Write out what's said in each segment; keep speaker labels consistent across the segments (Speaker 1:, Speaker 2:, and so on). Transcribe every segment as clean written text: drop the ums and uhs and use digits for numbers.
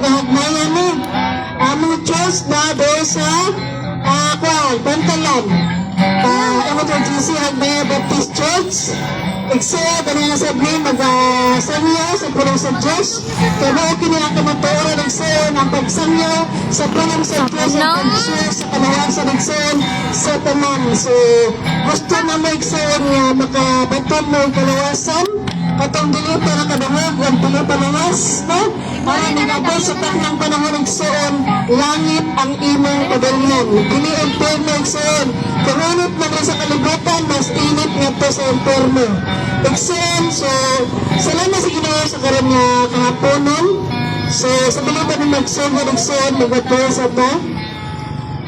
Speaker 1: nagahagmayan mo. Among Diyos na doon sa Bantalan. Amo to GC Hagbaya Baptist Church. Ikso, ganyan nga sabi, mag-sangyo sa pulong sa Diyos. Kaya mo kinila ka magtuuro ng Ikso ng pagsangyo sa pulong sa Diyos at pag-share sa kanawan sa Ikso sa tanan. So, gusto na mo Ikso nga makabaton mo kalawasan. Katong dili para kadungog ang pinapalangas, no? Para nagabot sa taknang panahon ng Iksoon, langit ang imong kadalian. Dili ang perno Iksoon. Kamunot man rin sa kalibutan, mas init nga to sa imperno. Iksoon, so, salamat sa Ginoo sa karon nga kahaponon. So, sa biliban ng magsugod Iksoon, magbato sa ta.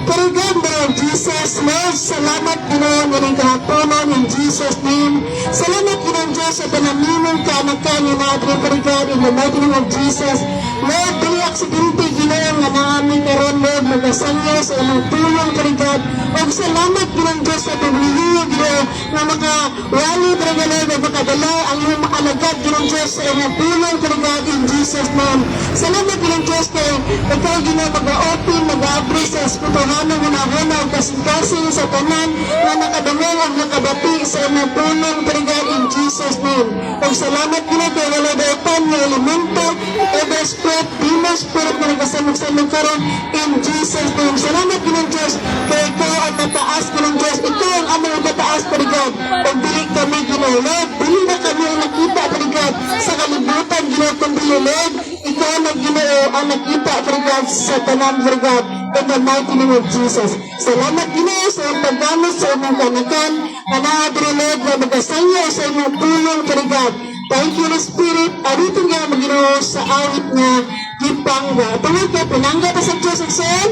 Speaker 1: Pero God, Lord Jesus, Lord, salamat Ginoo nga ng kahaponon in Jesus' name. Salamat Ginoo Diyos sa panaminong kaanakan ni Madre Parigad in the mighty name of Jesus. Lord, dili aksidente Ginoo nga naami karon Lord magasangyo sa imong tulong Parigad. O salamat Ginoo Diyos sa paglihiyo Ginoo nga makawali Parigad Lord nga makadala ang imong alagad Ginoo Diyos sa imong tulong Parigad in Jesus' name. Salamat Ginoo Diyos kay ikaw Ginoo mag-open, mag-abri sa espiritu ng hunahuna o kasing-kasing sa tanan na nakadungog o nakabati sa imong punong Parigad in Jesus' name. O salamat Ginoo kay wala daytan nga elemento, every spirit, demon spirit na nagasamog-samog karon in Jesus' name. Salamat Ginoo Diyos kay ikaw ang mataas Ginoo Diyos. Ikaw ang among mataas Parigad. O dili kami Ginoo Lord, dili na kami ang nakita Parigad sa kalibutan Ginoo kundi Lord, ikaw na Ginoo ang nakita Parigad sa tanan Parigad. In the mighty name of Jesus. Salamat Ginoo sa paggamit sa imong kanakan, kanadre Lord na magasangyo sa imong tulong Parigad. Thank you Holy Spirit. Arito nga Ginoo sa awit nga gipangga. Tungod kay pinangga ta sa Diyos Iksoon,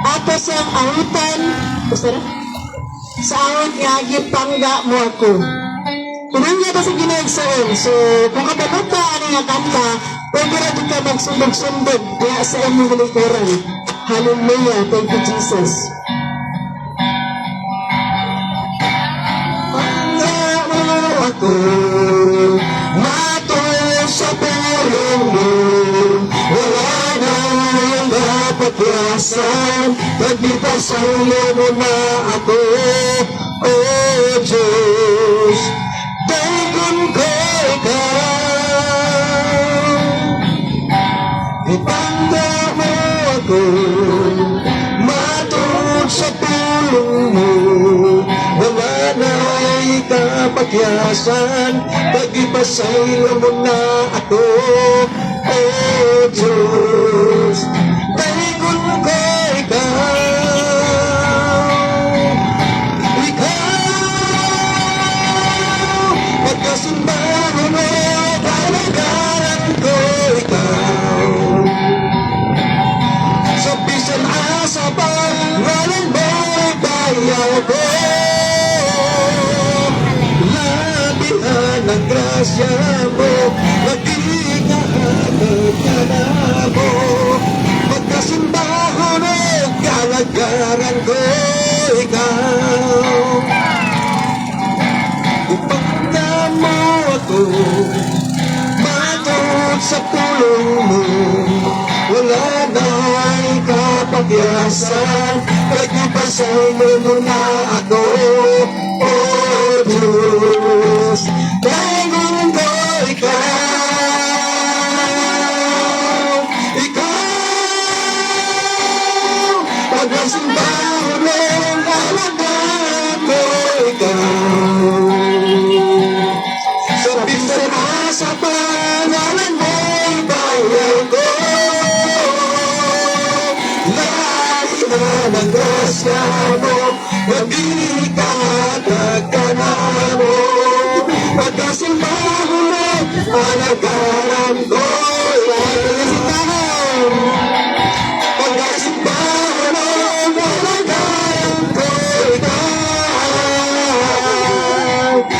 Speaker 1: ato sa awitan, sa awit nga gipangga mo ako. Pinangga ta sa Ginoo Iksoon. So, kung katabot ka ano nga kanta, pwede na di ka magsundog-sundog kaya sa imong likuran. Hallelujah. Thank you, Jesus. Ako mato sa pulong mo, wala na ang mapagyasan, nagbipasayo mo na ako, oh Diyos, dagon ko ikaw, ipangga mo ako, matulog sa tulong mo, wala na ikapagyasan, pag-ipasaylo mo na ako, oh Diyos, dagon ko ikaw, pagkasimbahan mo, kalagaran ko ikaw, sa bisan asa pa, walang bayaw ko, labihan ng grasya mo, nag-iingahatag ka na mo, pagkasimbahan mo, kalagaran ko ikaw, ipagda mo ako, matod sa pulong mo, wala na ikapagyasan, nagpapasaylo mo na ako, oh Diyos, dagon ko ikaw, ikaw, pagkasimbahan mo, alagaan ko ikaw, sa bisan asa pangalan mo, bayaw ko, lahat ng grasya mo, mag-ikatag ka na mo, pagkasimbahan mo, alagaran ko, pagkasimbahan mo, alagaran ko ikaw,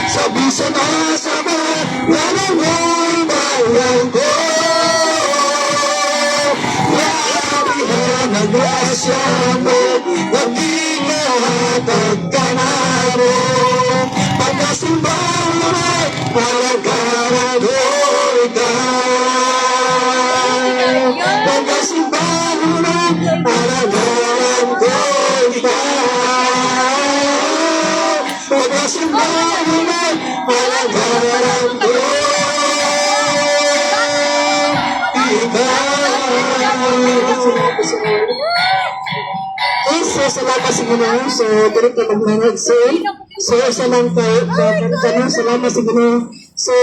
Speaker 1: sa bisan asa pangalan mo, bayaw ko, lahat ng grasya mo, nag-iingatag ka na mo, pagkasimbahan mo, alagaran ko ikaw, pagkasimbahan nagdahulay, palagaran ko. Okay, so salamat sa Ginoo. So, dili ka magmanag. So, isa lang kayo. Salamat sa Ginoo. So,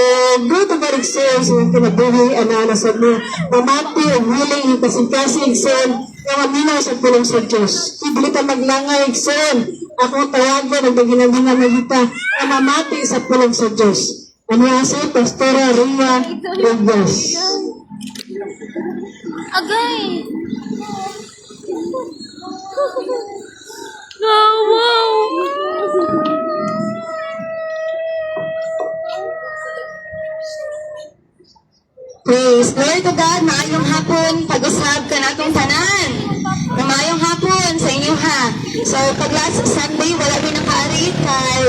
Speaker 1: go to God Excel. So, yung kinabuhi, nasad mo. Mamati, ang willing, yung kasing-kasing Excel. Yung aminaw sa pulong sa Diyos. Dili ka maglangay Excel. Ako tawagan, nagdaginandingan na kita. Ang mamati sa pulong sa Diyos. Ano sa Pastora Ria Reyes.
Speaker 2: Agay! Wow!
Speaker 3: Praise Lord to God, maayong hapon, pag-usab ka natong tanan. Maayong hapon sa inyo ha. So, pag last Sunday, wala rin nakaari kay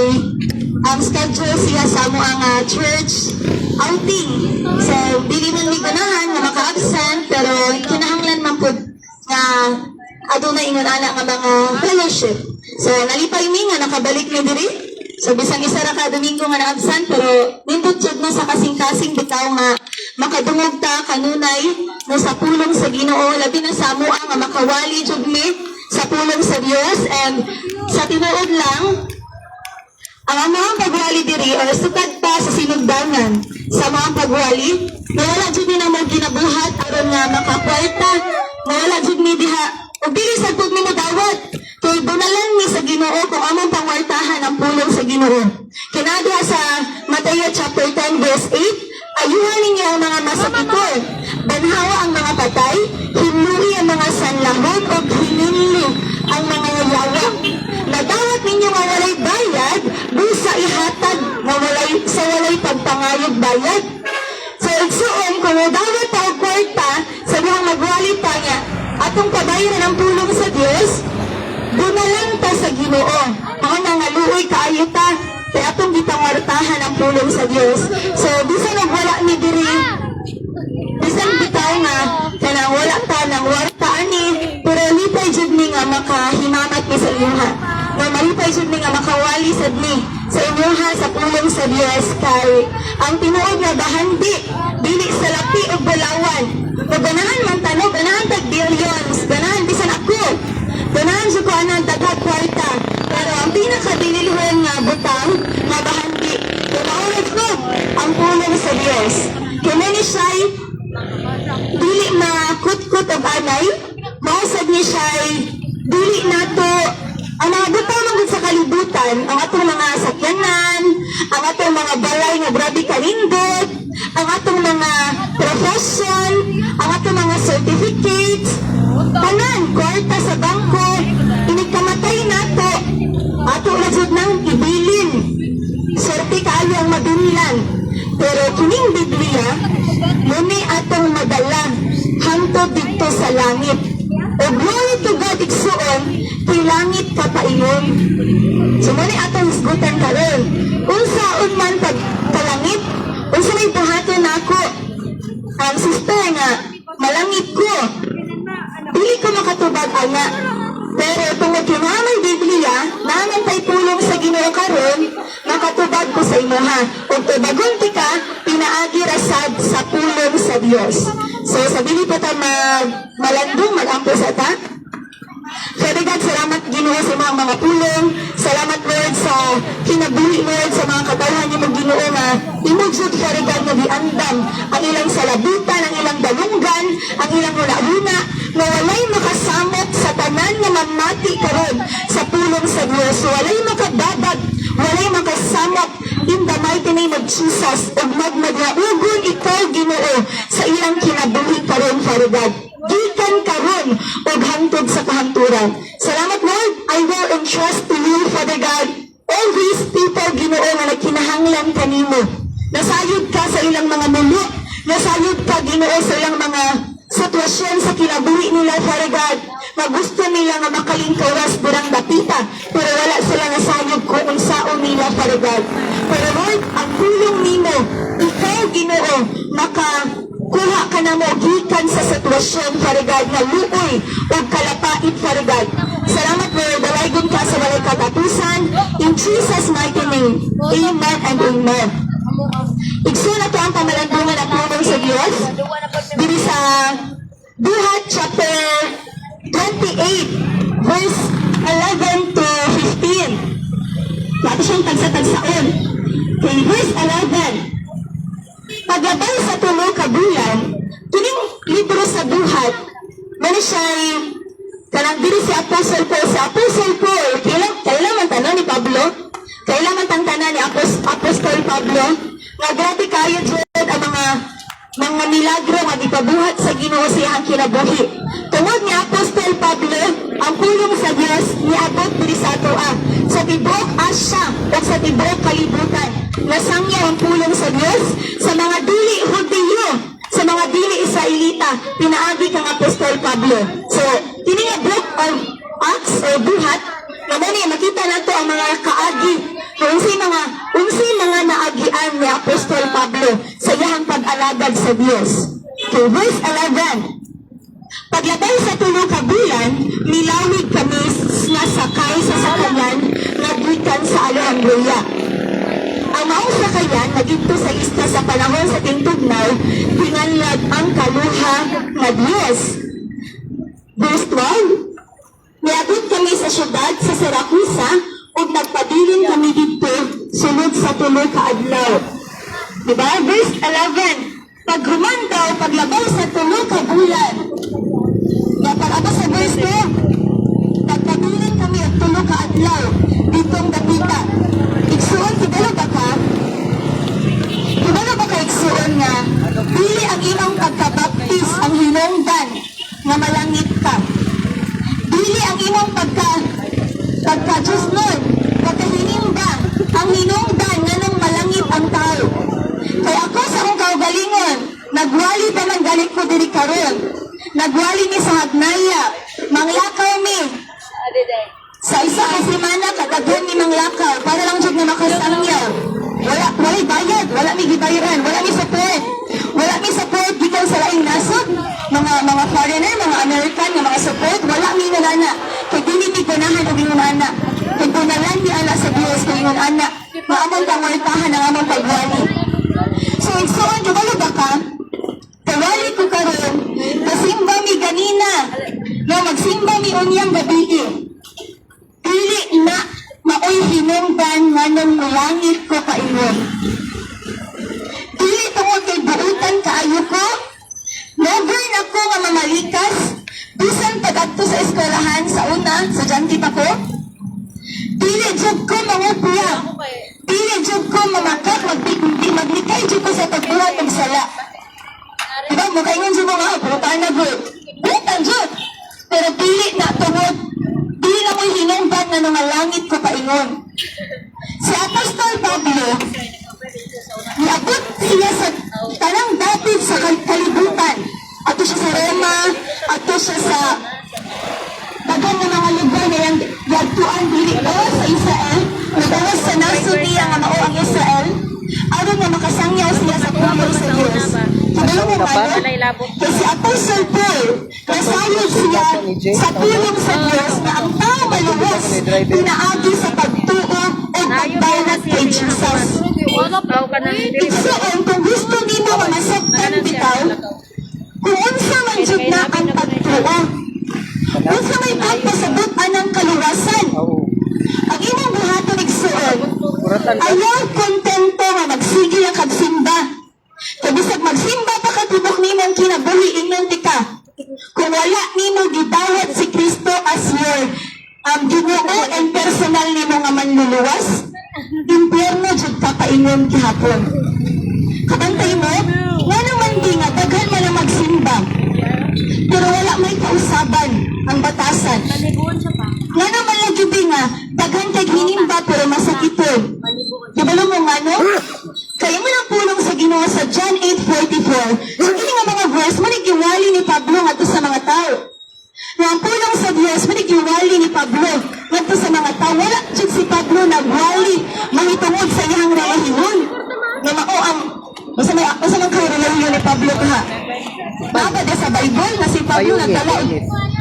Speaker 3: ang schedule siya sa mo ang church outing. So, dili man mi ganahan nga maka-absent, pero kinahanglan man po nga adunay ingon ana nga mga fellowship. So, nalipay mi nga nakabalik mi diri. So, bisang isa ra ka Domingo nga na-absent, pero nindot jud na sa kasing-kasing bitaw nga makadungog ta kanunay no sa pulong sa Ginoo, labi na sa amoa nga makawali jud mi sa pulong sa Dios. And sa tinuod lang, ang among pagwali diri or sukad pa sa sinugdanan sa mga pagwali, nawala jud ni na mo ginabuhat aron nga makakwarta, nawala jud ni diha ug dili sa pud mi mo dawat. Kay bunalan mi sa Ginoo kung among pangwartahan ang pulong sa Ginoo. Kinadua sa Mateo chapter 10 verse 8, ayuhan ninyo ang mga masakitol, banhawa ang mga patay, hinuli ang mga sanlahon o hininli ang mga yayawa. Nadawat ninyo nga walay bayad, busa ihatag nga sa walay pagpangayog bayad. So, igsuon, kung nadawat ta og kwarta, sa mga magwalit ta niya, atong pabayaran ang pulong sa Dios, bunalan ta sa Ginoo. Ang mga luoy kaayo ta, kay atong gipangwartahan ang pulong sa Dios. So, bisan nagwala ni diri, bisan bitaw nga, kanang wala ta ng warta ani, pero lipay jud ni nga makahimamat ni sa inyuha. Nga malipay jud ni nga makawali sad ni sa inyuha sa pulong sa Dios. Kay ang tinuod nga bahandi, dili sa lapi o balawan. Kung ganahan man tanong, ganahan tag billions, ganahan bisan ako. Ganahan jud ko anang daghang kwarta. Pero ang pinakadililhon nga butang, nga bahandi, kumaunod ko ang pulong sa Dios. Kinani siya'y dili na kutkut og anay, mausad ni siya'y dili nato ang mga butang magud sa kalibutan, ang atong mga sakyanan, ang atong mga balay nga grabe kalindot, ang atong mga profession, ang atong mga certificates, tanan, kwarta sa bangko, inigkamatay nato, ato na jud nang ibilin. Swerte kaayo ang madunlan. Pero kining Biblia, muni atong madala hangtod dito sa langit. O glory to God igsuon, kay langit kapaingon. So muni atong isgutan karon. Unsaon man kalangit, unsa may buhaton nako. Ang sister nga malangit ko. Dili ko makatubag ana. Pero tungod kinamang Biblia, naman tay pulong sa Ginoo karon, makatubag ko sa imuha. Ug tubagon ka, pinaagi rasad sa pulong sa Dios. So sabili pa ta malandong magampo sa ta. Father God, salamat Ginoo sa mga pulong. Salamat Lord sa kinabuhi Lord sa mga katawhan niyo mong Ginoo nga imugsod Father God nga giandam ang ilang salabutan, ang ilang dalunggan, ang ilang hula-huna, nga walay makasamot sa tanan nga mamati karon sa pulong sa Dios. Walay makababag, walay makasamot in the mighty name of Jesus. Ug magmadaugon ikaw Ginoo sa ilang kinabuhi karon Father God. Gikan karon ug hangtod sa kahanturan. Salamat Lord, I will entrust to you Father God all these people Ginoo nga nagkinahanglan kanimo. Nasayod ka sa ilang mga mulo, nasayod ka Ginoo sa ilang mga sitwasyon sa kinabuhi nila Father God, na gusto nila nga makalingkawas durang dapita, pero wala sila nasayod kung unsaon nila Father God. Pero Lord, ang pulong nimo, ikaw Ginoo, kuha ka na mo gikan sa sitwasyon parigad nga luoy o kalapait parigad. Salamat Lord, dalaygon ka sa walay katatusan. In Jesus' mighty name, amen and amen. Igsoon na to ang pamalandungan at tulong sa Diyos. Diri sa Buhat chapter 28, verse 11 to 15. Lahat siyang tagsa-tagsaon. Okay, verse 11. Paglabay sa tulo ka bulan, kining libro sa Buhat, mali siya'y kanang diri si Apostle Paul. Si Apostle Paul, kailan man tanan ni Pablo? Kailan man tanan ni Apostol Pablo? Nga grabe kayo dyan ang mga milagro nga gipabuhat sa Ginoo sa iyang kinabuhi. Tungod ni Apostol Pablo, ang pulong sa Dios niabot diri sa atoa sa tibuok Asya o sa tibuok kalibutan. Nasangya ang pulong sa Dios sa mga dili Hudiyo, sa mga dili Israelita, pinaagi kang Apostol Pablo. So, kini nga book of Acts o Buhat, namani makita nato ang mga kaagi, unsay mga naagian ni Apostol Pablo sa iyang pag-alagad sa Dios. Okay, verse 11. Paglabay sa tulo ka bulan, milawig kami nga sakay sa sakayan nga gikan sa Alejandria. Ang maong sakayan nagito sa isla sa panahon sa tingtugnaw, pinanlag ang kaluha nga Diyos. Verse 12. Niabot kami sa syudad sa Siracusa ug nagpabilin kami dito sulod sa tulo ka adlaw. Diba? Verse 11. Paghuman daw, paglabay sa tulo ka bulan. Pag-abot sa verse 2, nagpabilin kami ang tulo ka adlaw ditong dapita. Igsuon, kibalo ba ka? Kibalo ba ka igsuon nga dili ang imong pagkabaptis ang hinungdan nga malangit ka. Dili ang imong pagka-Diyos nun, pagkahinimba ang hinungdan nga nang malangit ang tao. Kaya ako sa akong kaugalingon, nagwali pa man galit ko diri karon. Nagwali mi sa Hagnaya, manglakaw mi. Sa isa ka semana, kadaghan mi manglakaw, para lang jud na makasangyaw. Wala'y bayad, wala mi gibayaran, wala mi support. Wala mi support gikan sa laing nasod. Mga foreigner, mga American, mga support, wala mi nalana. Kaya dili mi gunahan o ginunana. Kaya gunalan mi ala sa Diyos kaya ginunana. Maamon pangwartahan ang among pagwali. So, igsoon, kabalo ba ka? Kawali ko karon, kasimba mi ganina, nga magsimba mi unyang gabi. Dili na maoy hinungdan nga nang malangit ko kaingon. Dili tungod kay buutan kaayo ko, never na ko nga mamalikas, bisan pag-adto sa eskwelahan sa una, sa janti pa ko. Dili jud ko mangupya, dili jud ko mamakak, maglikay jud ko sa pagbuhat ng sala. Diba, makaingon siya mga purutaan na good. Butan jud. Pero dili na tungod, dili na mo'y hinungdan na mga langit ko paingon. Si Apostol Pablo, niabot siya sa tanang dapit sa kalibutan. Ato siya sa Roma, ato siya sa dagang ng mga lugar na yung yagtuan dili o sa Israel, nadawas sa nasod niya nga mao ang Israel, aron na makasangyaw siya sa pulong sa Diyos. Kaya mo ba? Kasi Apostle Paul, nasayod siya sa pulong sa Diyos na ang tao maluwas, pinaagi sa pagtuo o pagbanat kay Jesus. Igsoon, kung gusto nimo masaktan bitaw, kung unsa man jud na ang pagtuo, unsa may pagpasabutan ng kaluwasan, ang imong buhaton igsoon, ayaw kontento nga magsige ang kagsimba. Kaya bisag magsimba pa ka tibok nimong kinabuhi inyong tika. Kung wala nimo gidawat si Kristo as your Ginoo and personal nimo nga manluluwas, impyerno jud ka paingon gihapon. Kabantay mo, nga naman di nga daghan man ang magsimba. Pero wala may kausaban ang batasan. Nga naman lang jud nga daghan kay hinimba pero masakiton. Kabalo mo nga no? Kaya mo lang pulong sa Ginoo sa John 8:44. So kini nga mga verse manigiwali ni Pablo ngadto sa mga tao. Nga ang pulong sa Dios manigiwali ni Pablo ngadto sa mga tao. Wala jud si Pablo nagwali mahitungod sa iyang relahiyon. Nga mao ang Basta man kayo relihiyon ni Pablo ha. Baba de sa Bible na si Pablo nagdala og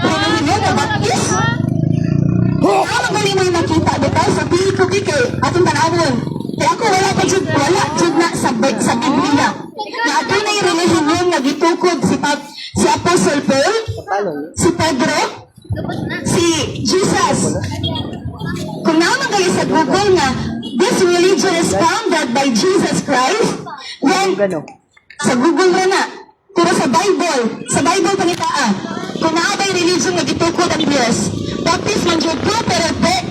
Speaker 3: relihiyon na baptis. Ano ba mo yung nakita dito sa pili kay atong tanawon? Kaya ako wala jud na sa Biblia. Na ato na yung relihiyon nga gitukod si Apostle Paul, si Pedro, si Jesus. Kung naman kayo sa Google nga, this religion is founded by Jesus Christ, then, sa Google na. Pero sa Bible panitaa, kung naabay religion nga gitukod ang Diyos, baptist man jud ko, pero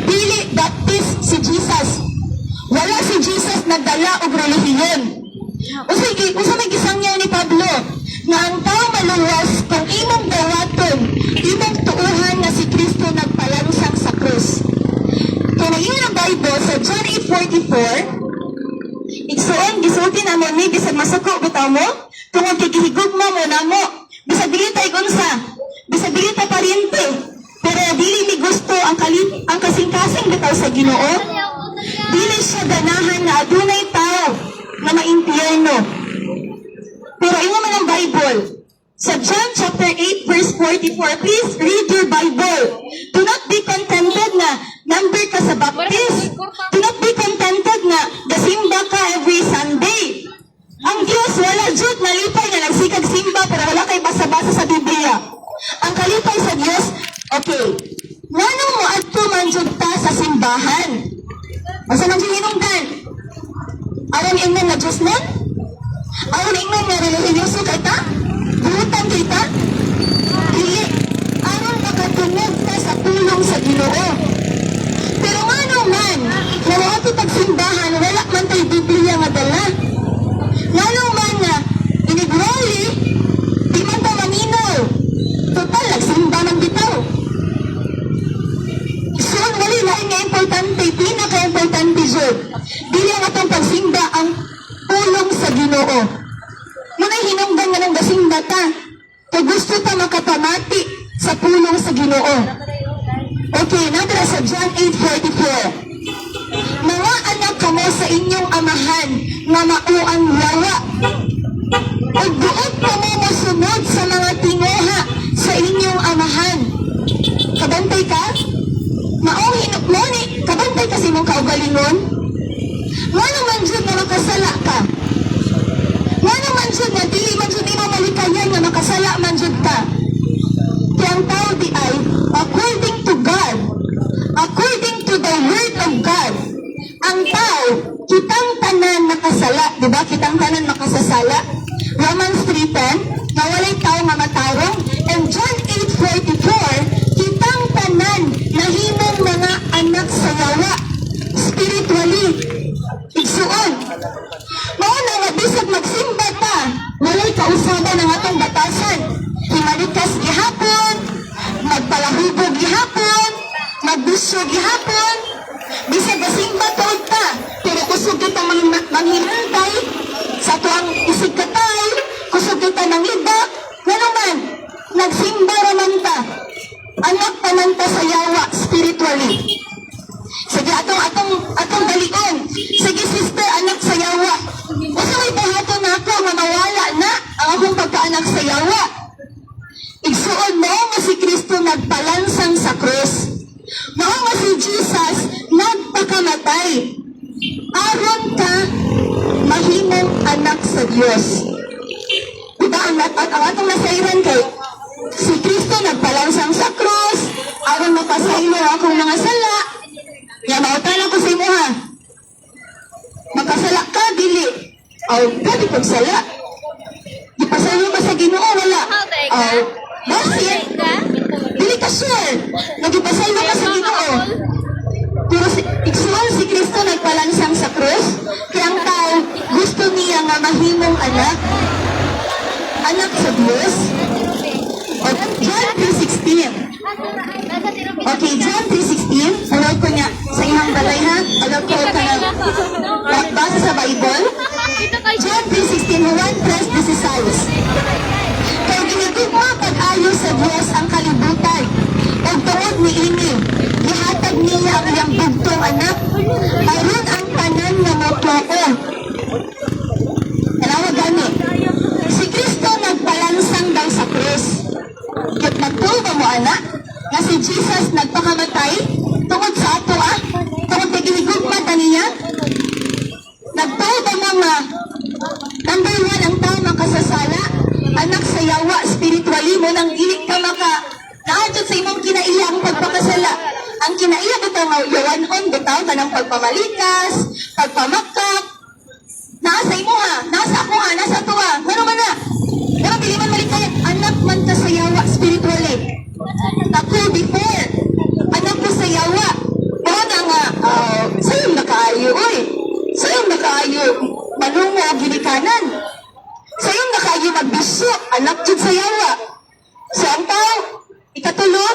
Speaker 3: dili baptist si Jesus. Wala si Jesus nagdala og relihiyon. Usa may gisangyaw ni Pablo, nga ang tao maluwas kung imong dawaton, imong tuuhan nga si Kristo nagpalansang sa krus. Kung naging ang Bible sa John 8:44, igsuon, gisulti na mo ni, bisag masuko bitaw mo, tungod kikihigugma mo na mo, bisag dili tay gunsa, bisag dili tay pariente, pero dili ni gusto ang kasing-kasing bitaw sa Ginoo, dili siya ganahan na adunay tao na maimpyerno. Pero ingon man ang Bible, sa John chapter 8 verse 44, please read your Bible. Do not be contented na number ka sa baptist. Do not be contented na gasimba ka every Sunday. Ang Diyos wala jud nalipay na nagsikag simba pero wala kay basa-basa sa Biblia. Ang kalipay sa Diyos, okay, nganong mo adto man jud ta sa simbahan? Asa man jud hinungdan? Aron ingnon na Diyos nun? Aron ingnon nga relihiyoso kay ta? Buhutan kita? Dili. Aron makatungod ta sa tulong sa Ginoo. Pero ano man, na nato tagsimbahan, wala man tayo Biblia nga dala. Ngano man nga, inigwali, di man ta maninaw. Total, nagsimba man bitaw. So, wali lain nga importante, pinaka-importante jud. Dili ang atong pagsimba ang tulong sa Ginoo. Muna hinungdan nga ng gasimba ta. Kung gusto ta makatamati sa pulong sa Ginoo. Okay, nadra sa John 8:44. Mga anak kamo sa inyong amahan nga mauang lawa. O buot kamo masunod sa mga tinguha sa inyong amahan. Kabantay ka? Maong hinukmoni, kabantay ka sa imong kaugalingon? Ngano man dyan na makasala ka? Ngano man dyan na dili man dyan imo malikayan nga makasala man dyan ka? Kaya ang tao di ay, according to God, according to the word of God, ang tao, kitang tanan makasala, di ba? Kitang tanan makasasala. Romans 3:10, na walay tao nga matarong. And John 8:44, kitang tanan nahimong mga anak sa yawa, spiritually. Igsuon. Mauna nga bisag magsimba ta, walay kausaban ang atong batasan. Himalikas gihapon, magpalahubog gihapon, magbusyo gihapon, bisag masimba taod ta, pero kusog kita manghimantay, sa tuang isig katay, kusog kita ng iba, ngano man, nagsimba raman ta, anak tanan ta sa yawa, spiritually. Sige, atong dalion. Sige, sister, anak sa yawa. Usa may buhaton na ako nga mawala na ang akong pagkaanak sa yawa. Igsuon mo nga si Kristo nagpalansang sa krus. Mao nga si Jesus nagpakamatay. Aron ka mahimong anak sa Dios. Diba ang atong nasairan kay si Kristo nagpalansang sa krus. Aron mapasaylo akong mga sala. Nga mautalan ko sa imo ha. Makasala ka, dili. Pwede pagsala. Di pasaylo ka sa Ginoo, wala. Bakit? Dili ka sure. Nagipasaylo ka sa Ginoo. Pero iksuon si Kristo nagpalansang sa krus. Kaya ang tao, gusto niya nga mahimong anak. Anak sa Diyos. John 3:16. Okay, John 3:16. Alawag ko niya sa ihang balay ha. Alawag ko ka na basa sa Bible. John 3:16. Juan 3:16. Kaya ginigugma pag-ayo sa Diyos ang kalibutan. O tuod ni ini. Gihatag niya ang iyang bugtong anak. Aron ang tanan nga matuo. Alawag Nagtuo ba mo, anak? Nga si Jesus nagpakamatay? Tungod sa ato, Tungod kay gihigugma ta niya? Nagtuo ba mo nga? Number 1, ang tao makasasala. Anak sa yawa, spiritually mo nang dili ka naadot sa imong kinaiya ang pagpakasala. Ang kinaiya bitaw nga yawanon, bitaw tanang pagpamalikas, pagpamakak. Nasa imo nasa ako nasa tuwa. Ngano man na? Pero dili man malikayan, anak man ka sa yawa spiritually. Ako before, anak ko sa yawa. Wala nga, sayong nakaayo, oy. Sayong nakaayo, malungo o ginikanan. Sayong nakaayo magbisyo, anak jud sa yawa. So ang tao, ikatulo,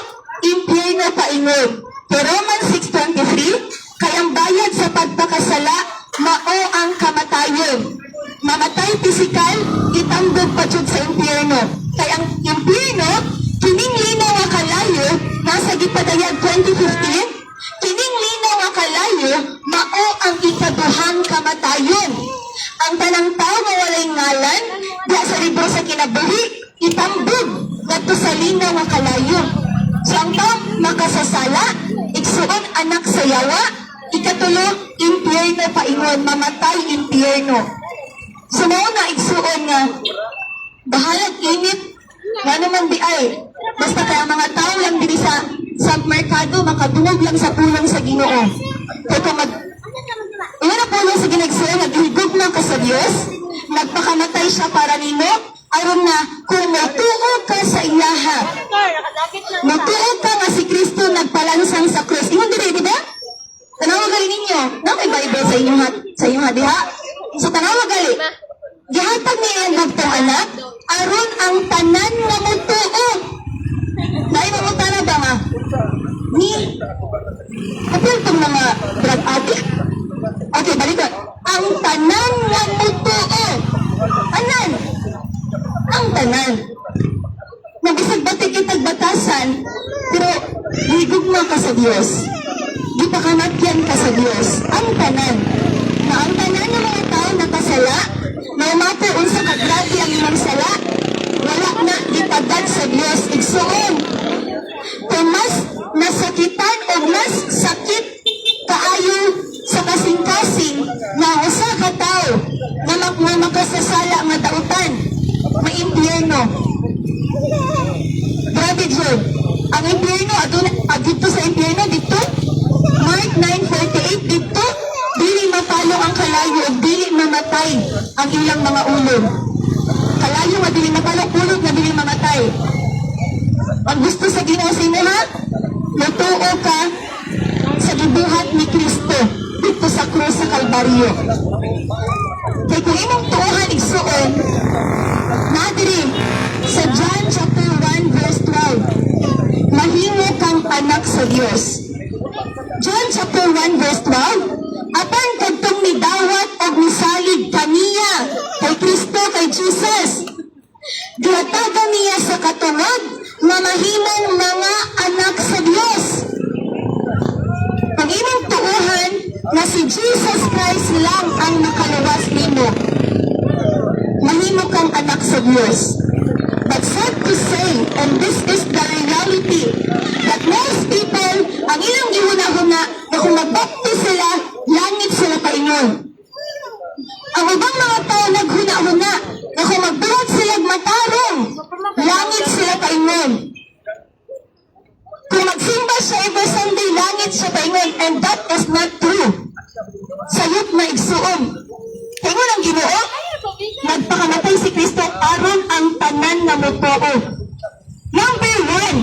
Speaker 3: impyerno paingon. Pero Romans 6:23, kayang bayad sa pagpakasala, mao ang kamatayon. Mamatay pisikal, itanggog pa jud sa impyerno. Kaya ang impyerno, kining linaw nga kalayo, nasa gipadayag 2015, kining linaw nga kalayo, mao ang ikaduhang kamatayon. Ang tanang tao nga walay ngalan, diya sa libro sa kinabuhi, itambog ngadto sa linaw nga kalayo. So ang tao makasasala, igsuon anak sa yawa, ikatulo, impyerno paingon, mamatay impyerno. So mao na igsuon nga, bahalag init, nga naman di ay, basta kaya mga tao lang diri sa merkado, makadungog lang sa pulong sa Ginoo. Kaya kung iwan na pulong sa ginagsuon, naghigog na ka sa Diyos, nagpakamatay siya para nimo, aron na kung matuo ka sa iyaha, matuo ka nga si Kristo nagpalansang sa krus. Iwan diri, di ba? Tanawa gali ninyo, na may Bible sa inyong diha. So tanawa gali, gihatag niya ang bugtong anak, aron ang tanan nga mutuo. Dahil mamutana ba nga? Ni, kapil itong mga drug addict. Okay, balikan. Ang tanan nga mutuo. Anan? Ang tanan. Nabisag batik kitag batasan, pero higugma ka sa Diyos. Gipakamatyan ka sa Diyos. Ang tanan. Na ang tanan ng mga tao nakasala, na umapo unsa kagrabe ang imong sala, wala na gitagad sa Diyos. Igsuon. Kung mas nasakitan o mas sakit kaayo sa kasing-kasing na usa ka tao na makasasala nga dautan, may impyerno. Grabe Jud. Ang impyerno, dito sa impyerno, dito, Mark 9:48, dito, dili mapalo ang kalayo o dili mamatay ang ilang mga ulog. Kalayo nga dili mapalo, ulog nga dili mamatay. Ang gusto sa Ginoo sa imo ha, matuo ka sa gibuhat ni Kristo dito sa krus sa Kalbaryo. Kaya kung imong tuohan igsuon, nadiri sa John chapter 1 verse 12, mahimo kang anak sa Dios. John chapter 1 verse 12, apan kadtong nidawat og misalig kaniya kay Kristo, kay Jesus, gihatagan niya sa katungod nga mahimong mga anak sa Dios. Ang imong tuuhan na si Jesus Christ lang ang nakaluwas nimo, mahimo kang anak sa Dios. But sad to say, and this is the reality, that most people, ang ilang gihuna-huna na kung magbaptis sila, langit sila paingon. Ang ubang mga tao naghuna-huna na kung magbuhat sila matarong, langit sila paingon. Kung magsimba siya every Sunday, langit siya paingon, and that is not true. Sayot na igsuon. Paingon ang Ginoo, nagpakamatay si Kristo aron ang tanan na mutuo. Number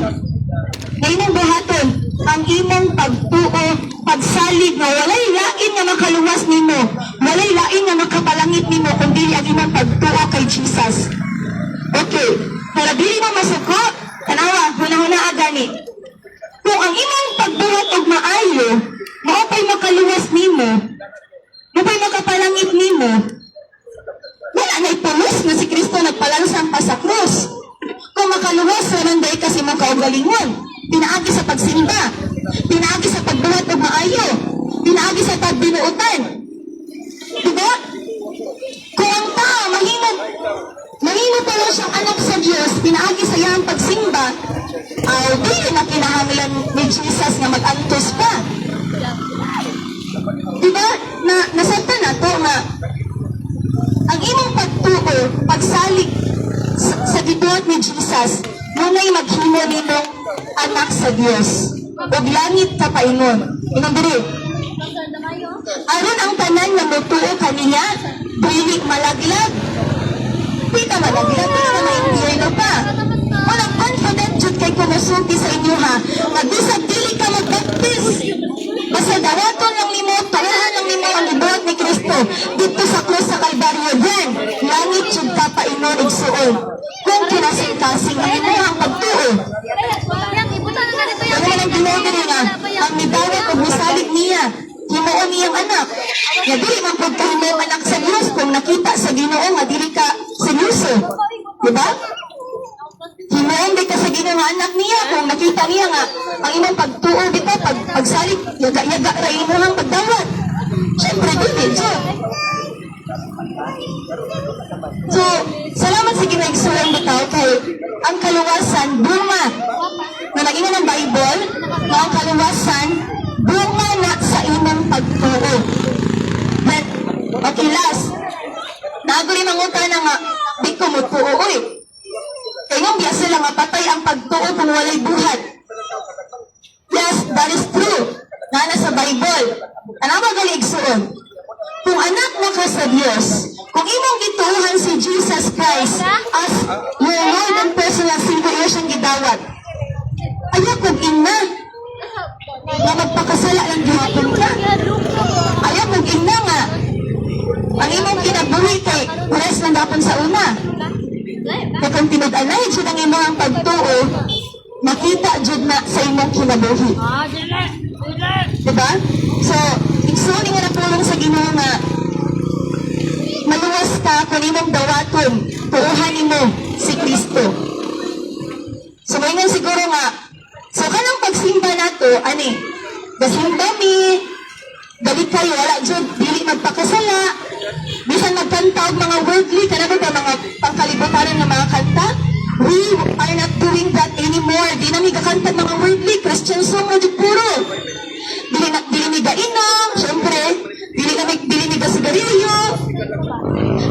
Speaker 3: 1, na imong buhaton, ang imong pagtuo, pagsalig na walay lain na makaluwas nimo, walay lain na makapalangit nimo, kundi ang imong pagtuo kay Jesus. Okay, para dili mo masuko, tanawa, huna-huna agani. Kung ang imong pagbuhat og maayo, maupay makaluwas nimo, maupay makapalangit nimo, wala na ipulos na si Kristo nagpalansang pa sa krus. Kung makaluwas, walang day kasi mong kaugalingon. Pinaagi sa pagsimba, pinaagi sa pagbuhat og maayo, pinaagi sa pagbinuutan. Diba? Kung ang tao mahimo pa lang siyang anak sa Diyos, pinaagi sa iyang pagsimba, Dili na kinahanglan ni Jesus nga mag-antos pa. Diba? Nasabta na to nga ang imong pagtuo, pagsalig sa gibuhat ni Jesus, muna'y maghimo nimong anak sa Dios. Ug langit ka paingon. Ingon diri. Aron ang tanan nga motuo kaniya, dili malaglag. Di ka malaglag, di ka maindiyo pa. Walang confident jud kay kumusulti sa inyo ha. Nga bisag dili ka magbaptis. Basta dawaton lang nimo, tuuhan lang nimo ang gibuhat ni Kristo dito sa krus sa Kalbaryo. Yan, langit jud ka paingon igsuon. Kung kinasing-kasing ang imo ang pagtuo. Ano man ang ginagawa nga, ang nidawat o misalig niya, himuon niyang anak. Nga dili man pagkahimo ang anak sa Diyos kung nakita sa Ginoo nga dili ka seryoso. Diba? Himuon di ka sa Ginoo nga anak niya kung nakita niya nga ang imong pagtuo dito, pagsalig, yaga-yaga ra imong pagdawat. Siyempre, dili, so. So, salamat sa ginaigsulang bitaw kay ang kaluwasan, bunga. Na naging ng Bible, na ang kaluwasan, bunga na sa imong pagtuo. But, okay, last. Naguli mangutan na nga, di ko mo tuo, uy. Kaya nga, biya sila nga patay ang pagtuo kung walay buhat. Yes, that is true. Na sa Bible. Ano ba gali igsuon? Kung anak na ka sa Diyos, kung imong gituuhan si Jesus Christ as your Lord and personal Savior, iyo siyang gidawat. Ayaw kong ina na magpakasala lang gihapon ka. Ayaw kong ina nga ang imong kinabuhi kay pares lang gapon sa una. Kaya kung tinag-alay dyan ang imong pagtuo, makita dyan na sa imong kinabuhi. Diba? So, igsunin nga na pulong sa Ginoo nga maluwas ka kung imong dawaton, tuuhan mo si Kristo. So, ngayon siguro nga, so kanang pagsimba na to, ani, gasimba mi, galit kayo, wala dyan, dili magpakasala, bisan magkanta og mga worldly, kanang ba mga pangkalibutan ng mga kanta, we are not doing that anymore. Di na nagkakanta mga worldly, Christian song na puro. Dili ni gainom, syempre, dili ni gasigarilyo,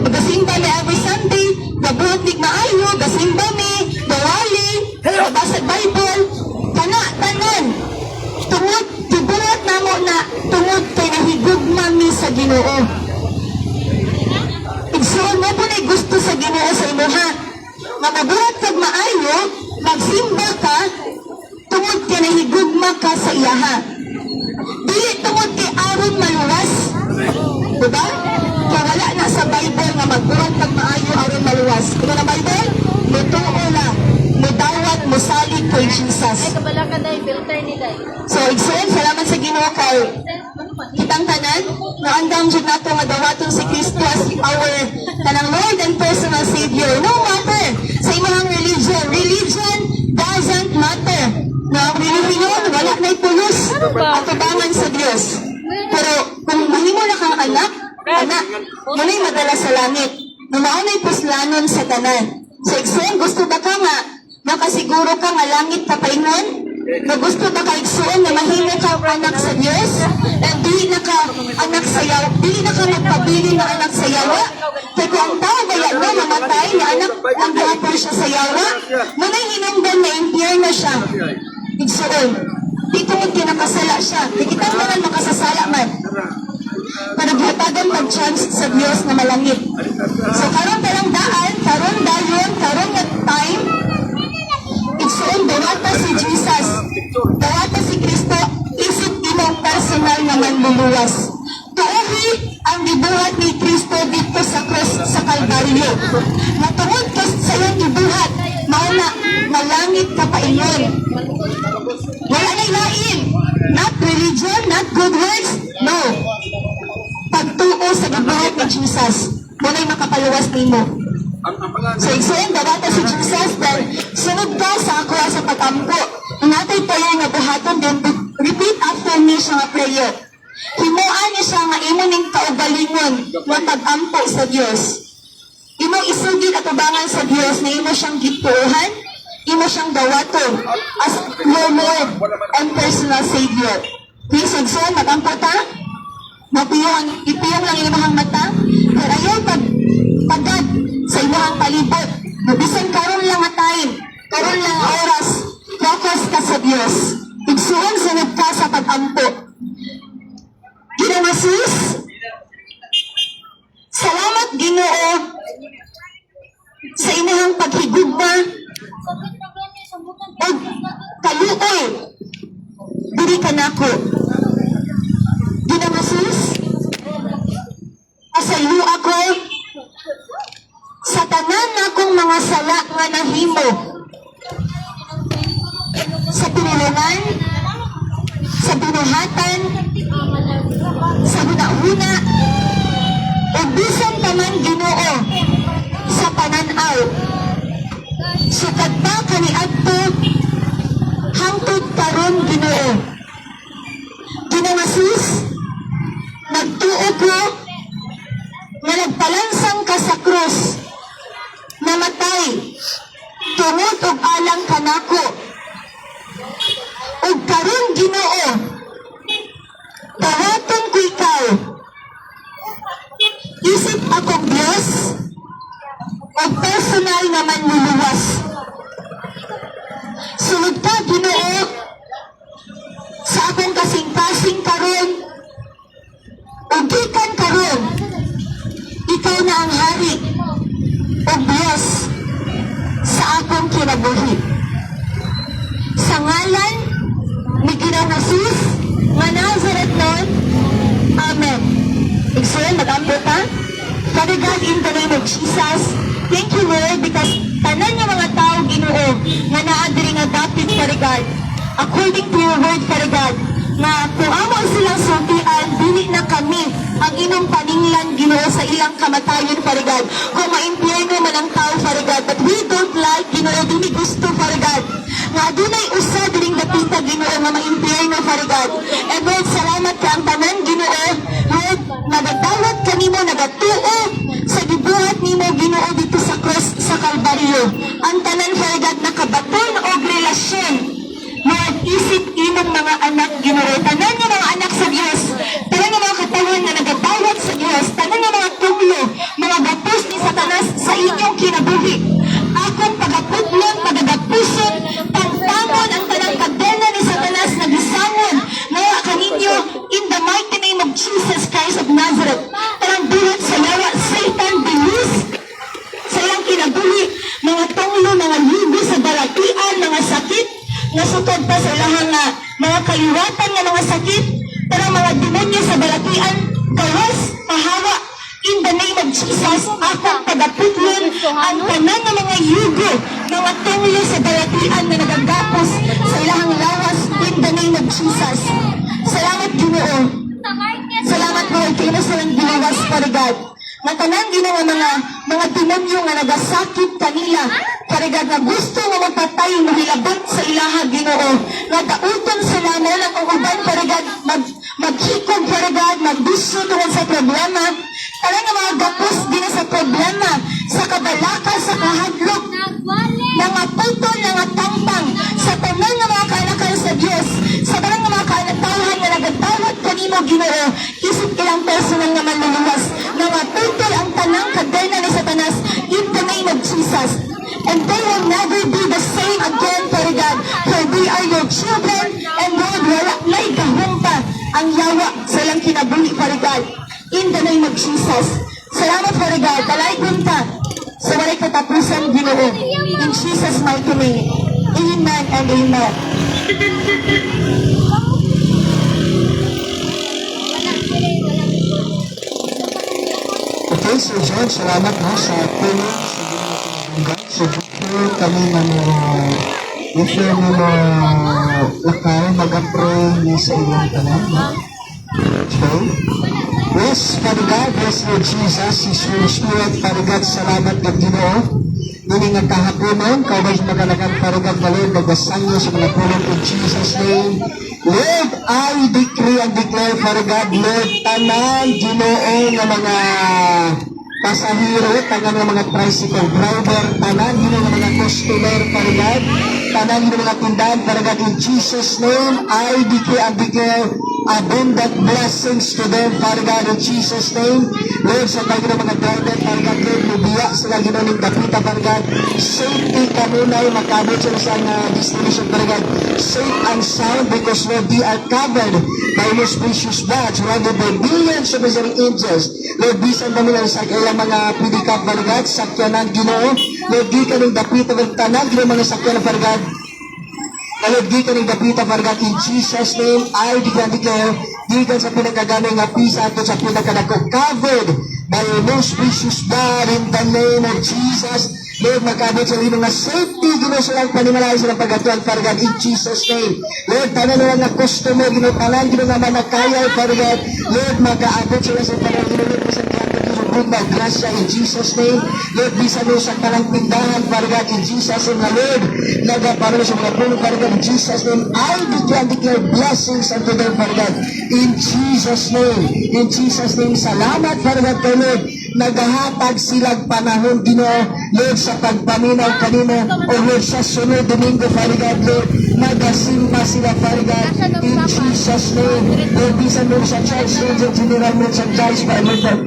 Speaker 3: magasimba mi every Sunday, gabuhat ni maayo, gasimba mi, gawali, magbasa Bible, tanan, tungod, tibulat na mo na, tungod kay nahigugma mi sa Ginoo. Igsuon mo po na gusto sa Ginoo sa imo ha. Mabuhat kag maayo, magsimba ka, tungod kay nahigugma ka sa iya ha. Dili tungod kay aron maluwas. Diba? Kaya wala na sa Bible nga magbuhat kag maayo aron maluwas. Diba na Bible? Mutuo lang. Mudawat, musalig kay Jesus. So, igsoon, salamat sa Ginoo kay kitang tanan, na andam dyan nato nga dawaton si Kristo as our tanang Lord and personal Savior. No matter sa imong religion doesn't matter. Na ang religion, wala na ipulos at tubangan sa Diyos. Pero kung mahimo na kang anak, muna'y madala sa langit. Numaunay puslanon sa tanan. So, igsoon, gusto ba ka nga nakasiguro ka nga langit ka paingon? Na gusto ba ka igsuon na mahimo ka anak sa Diyos? And dili na ka anak sa yawa, dili na ka magpabili na anak sa yawa? Kaya kung ang tao kaya na mamatay na anak ang gapon siya sa yawa, muna'y hinungdan na impyerno siya. Igsuon. Dito mo kinakasala siya. Di kita naman makasasala man. Panaghipagan mag-chance sa Diyos na malangit. So karon talang daan, karon dayon, karon nga time, igsuon dawata si Jesus. Dawata si Kristo, isip imong personal nga manluluwas. Tuuhi ang gibuhat ni Kristo dito sa krus sa Kalbaryo. Matungod ka sa iyong gibuhat, mauna, malangit ka paingon. Wala na'y lain. Not religion, not good works. No. Pagtuo sa gibuhat ni Jesus, muna'y makapaluwas nimo. So, igsuon, dawata si Jesus, then sunod ka sa ako sa pag-ampo. Ang atay prayer nga buhaton, then repeat after me siya nga prayer. Himuan niya siya nga imo ning kaugalingon nga pag-ampo sa Dios. Imo isugid at ubangan sa Dios na imo siyang gituuhan, imo siyang dawaton as your Lord and personal Savior. Please, Igsoon, magampo ta. Ipiyong lang imahang mata. Pero ayaw pagad sa imahang palibot. Mabisan karon lang nga time, karon lang nga oras, focus ka sa Dios. Igsuon sunod ka sa pag-ampo. Ginoong Jesus, salamat Ginoo sa imahang paghigugma o kaluoy diri kanako. Ginoong Jesus, asayo ako sa tanan akong mga sala nga nahimo sa pinulungan, sa binuhatan, sa hunahuna, o bisan taman Ginoo sa pananaw. Sukad pa kaniadto hangtod karon Ginoo. Ginoong Jesus, nagtuo ko nga nagpalansang ka sa krus, namatay, tungod og alang kanako. Ug karon Ginoo, dawaton ko ikaw. Isip akong Dios, ug personal nga manluluwas. Sunod ka Ginoo sa akong kasing-kasing karon, ug gikan karon, ikaw na ang hari o Diyos sa akong kinabuhi. Sa ngalan ni Ginoong Jesus nga Nazareth nun, Amen. Igsoon, mag-ampo ta. Father God, in the name of Jesus, thank you Lord because tanan nga mga tao Ginoo nga naa diri nga dapit Father God, according to your word Father God, nga kung amo silang sultian, dili na kami ang inyong paninglan Ginoo sa ilang kamatayon Father God. Kung maimpyerno man ang tao Father God, but we don't like Ginoo, dili gusto Father God nga adunay usa diring dapita Ginoo nga maimpyerno Father God. And Lord, salamat ka ang tanan Ginoo, Lord, nagadawat kanimo, nagatuo sa gibuhat nimo Ginoo dito sa cross sa Kalbaryo. Ang tanan Father God nakabaton og relasyon, Lord, isip imong mga anak Ginoo, tanan nga mga anak sa Dios, tanan nga mga katawan na nagadawat sa Dios, tanan nga mga tunglo, mga gapos ni Satanas sa inyong kinabuhi. Akong pagapudlon, pagagapuson, pangtangon ang tanang kadena ni Satanas na gisangon nawa kaninyo in the mighty name of Jesus Christ of Nazareth. Tanang buhat sa yawa, Satan, bilis sa iyang kinabuhi, mga tunglo, mga yugo sa balatian, mga sakit, nasutod pa sa ilahang mga kaliwatan nga mga sakit, pero mga demonyo sa balatian, gawas, pahawa, in the name of Jesus, akong pagaputlon ang tanan ng mga yugo, mga tunglo sa balatian na nagagapos sa ilahang lawas, in the name of Jesus. Salamat Ginoo. Salamat Lord, kino sa lang ginawas Father God. Matanan Ginoo mga demonyo nga nagasakit kanila, Father God, na gusto nga magpatay, mahilabot sa ilaha Ginoo. Nga dauton sila mo lang ang uban Father God, maghikog Father God, magbiso tungkol sa problema. Tala nga mga gapos din sa problema, sa kabalaka, sa kahadlok, mga putol, mga tampang, sa tanan nga mga kaanakan sa Diyos, sa tanan nga mga kaanatahan nga nagatawad kanimo Ginoo, isip ilang personal nga manluluwas, mga putol ang tanang kadena ni Satanas, in the name of Jesus. And they will never be the same again, Father God, for we are your children, and Lord, wala may kahumpa ang yawa sa ilang kinabuhi, Father God. In the name of Jesus. Salamat Father God. Talay punta sa walay katapusan Ginoo. In Jesus' mighty name. Amen and amen.
Speaker 4: Okay, Sir John, salamat no sa tulong sa ginagawa. So, dito kami i-share mo na lakay, mag-pray ni sa ilang tanan. Okay? Yes, Father God, yes, Lord Jesus, is your Spirit, Father God, salamat ng Ginoo. Nini nga kahaponon, kaway magalagan, Father God, na Lord, nagdasanyo sa mga tulong in Jesus' name. Lord, I decree and declare, Father God, Lord, tanan, Ginoo, nga mga pasahero, tanan ng mga tricycle driver, tanan din ng mga customer, paragad, tanan din ng mga tindahan, paragad, in Jesus' name, I declare abundant blessings to them, paragad, in Jesus' name. Lord, sa tayo ng mga driver, paragad, Lord, lubiya sila ginaming dapita, paragad, safety kanunay, makabot sila sa destination, paragad, safe and sound, because Lord, they are covered by most precious blood, surrounded by billions of Israeli angels. Lord, bisan namin ang sa kailang mga pidikap, paragad, sakyanan, Ginoo. Lord, di ka ng dapita, tanan, Ginoo, mga sakyanan, paragad, Lord, di ka ng dapita, paragad, in Jesus' name, I declare, di ka sa pinagagamay nga pisa at sa pinagkanako, covered by your most precious blood in the name of Jesus. Lord, magkabot sa rin nga safety, Ginoo, silang panimalay silang pagkatuan, paragad, in Jesus' name. Lord, tanan nila nga customer, Ginoo, tanan, Ginoo, nga manakaya, paragad, Lord, magkaabot sila sa panahon, Ginoo, Lord, sa Lord, grasya in Jesus' name. Lord, bisa mo sa kanang pindahan, paragad, in Jesus' name, na Lord, nagaparo sa mga puno, paragad, in Jesus' name, I declare blessings unto them, paragad, in Jesus' name. In Jesus' name, salamat, paragad, kay Lord, nagahatag silang panahon, Ginoo, Lord, sa pagpaminaw kanina, o Lord, sa sunod Domingo, paragad, Lord, nagasimba sila, paragad, in Jesus' name. Lord, bisa mo sa Church Angel General Merchandise, paragad,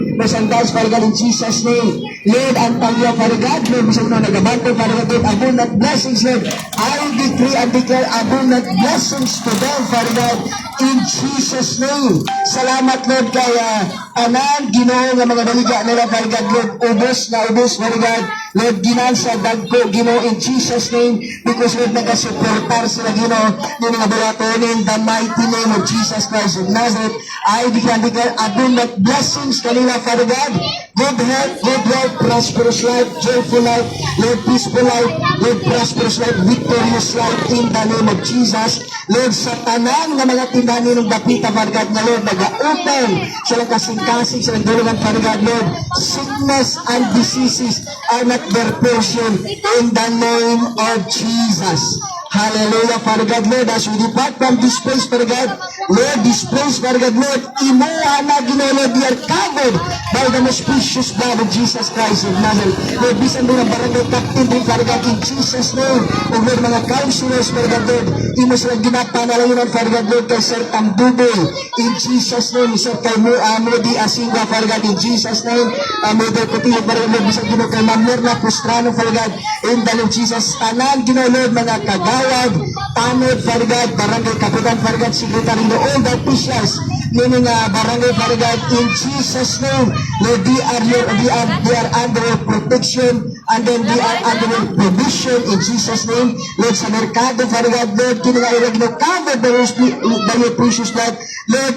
Speaker 4: in Jesus' name. Lord, ang pagyaw, paragad, Lord, bisa mo na nagabanto, paragad, Lord, abundant blessings, Lord, I decree and declare abundant blessings to them, paragad, in Jesus' name. Salamat, Lord, kaya anan, Ginoo, nga mga baliga nila, paragad, Lord, ubos, paragad, Lord, ginan sa dagko, Ginoo, in Jesus' name, because Lord, nagasuportar sila, Ginoo, yung mga bulaton, in the mighty name of Jesus Christ of Nazareth, I declare abundant blessings kanila, Father God, good health, good life, prosperous life, joyful life, Lord, peaceful life, Lord, prosperous life, victorious life, in the name of Jesus. Lord, sa tanan ng mga tindahan ng dapita, Father God, na Lord, nag-open silang kasing-kasing, silang dulungan, Father God, Lord, sickness and diseases are not their portion, in the name of Jesus. Hallelujah, Father God, Lord, as we depart from this place, Father God, Lord, this place, Father God, Lord, imuha na, Ginoo, Lord, we are covered by the most precious blood of Jesus Christ of Nazareth. Lord, bisan doon ang barangay captain din, Father God, in Jesus' name, o Lord, mga counselors, Father God, Lord, imo silang ginapanalanginan, Father God, Lord, kay Sir Tambuboy, in Jesus' name, Sir kay Moody Asinga, Father God, in Jesus' name, Mother Kutiyog, Father God, Lord, bisan Ginoo, kay Ma'am Mirna Pustrano, Father God, in the name of Jesus, tanan, Ginoo, Lord, mga kagawad, tanod, Father God, barangay kapitan, Father God, secretary, all the officials, meaning barangay, Father God, in Jesus' name, Lord, they are under your protection, and then they are under your provision, in Jesus' name. Lord, sa merkado, Father God, Lord, kinailag na covered by your precious blood, Lord,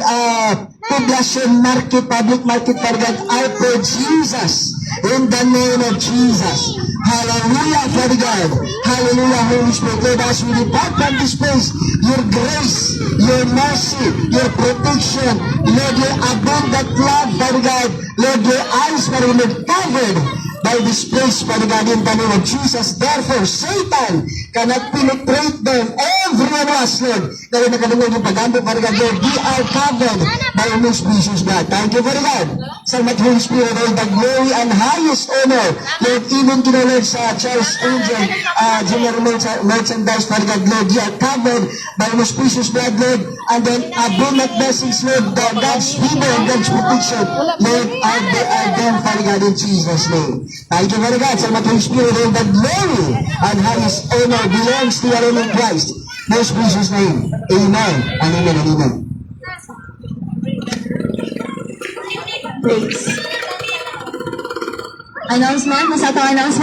Speaker 4: poblacion market, public market, Father God, I pray, Jesus, in the name of Jesus. Hallelujah, Father God. Hallelujah, Holy Spirit. Lord, as we depart from this place, your grace, your mercy, your protection, Lord, your abundant love, Father God, Lord, your eyes, Father God, covered by this place, Father God, in the name of Jesus. Therefore, Satan cannot penetrate them. Every one of us, Lord, dahil nakalungod yung pag-ambo, Father God, Lord, we are covered by your most precious God. Thank you, Father God. Salamat, Holy Spirit, all the glory and highest honor, Lord, even to the Lord sa Charles Angel, General Merchandise, Father God, Lord, you are covered by your most precious blood, Lord, and then abundant blessings, Lord, God's favor and God's protection, Lord, are them, Father God, in Jesus' name. Thank you, Father God. Salamat, Holy Spirit, all the glory and highest honor belongs to our own Christ. Most precious name. Amen and amen and amen.
Speaker 3: Praise. Announcement, nasa atong announcement.